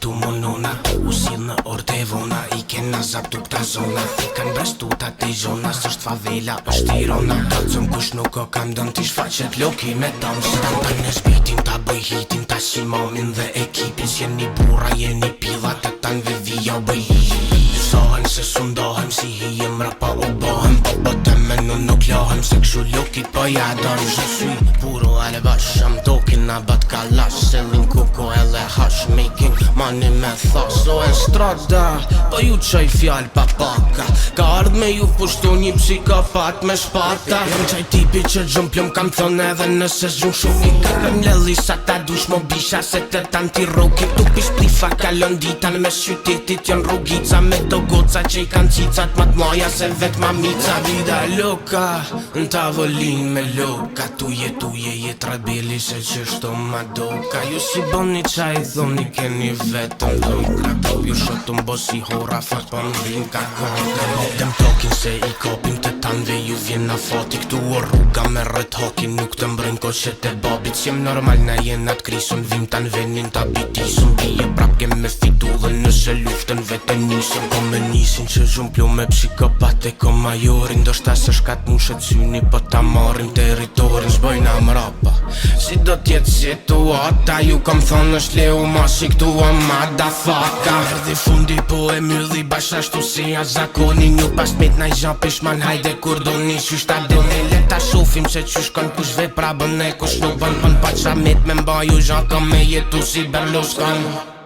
tu monona U sill në orë e vona I kena zaptu këta zona I kan brestu ta te zona S'është favela, është Tirana Kalzëm kush nuk o kam dën t'i shfaqet loki me dans Ta në zbitin, ta bëj hitin Ta si mamin dhe ekipin S'jeni burra, jeni pilla Ta tanve vija bëj Sahen se sundahem Si hijem rapa u bohem Po të menu nuk lahem Se kshu lokit po jadon Je suis puro ale bash Am tokin na bat kalash Selling kuko ele hash Making money me thas O e strada Po ju qaj fjall pa paka Ka ardh me ju pushtu një psikopat me shpata Jam qaj tipi që gjum plum kam thon edhe nëse zhun shuki Kërëm lelli sa ta dush mo bisha Se të tan ti roki Tu pish plifa kalon ditan me qytetit jon rrugica Me to goca që I kan cicat mat maja se vet mamica Vida loka në tavolin me loka Tu jet rebeli se qështu ma doka Ju si boni qaj thoni keni vetëm loka Ju shotum bosi hora fat po m'vin ka konte Dem tokin se I kopim të tanve ju vjen na fati Këtu o rruga me rët hokin nuk të mbrën koshet e babit S'jem normal na jenat krison vim tan venin ta bitisun Bije prap kem me fitu dhe nëse luftën vete nisën Po me nisin që zhumplu me psikopat e ko majorin Do shta se shkat mushet syni po ta marim teritorin Zbojna mrapa Si do tjetë situata Ju kom thonë është leu masi këtu o madafaka Erdi fundi po e mylli bashashtu si a zakonin Ju pas met na I zhan pishman hajde kur do një qysh ta doni Leta shofim se qysh kon kush vepra bën e kush nuk bën pa qa met me mba ju zhan kom me jetu si Berlusconi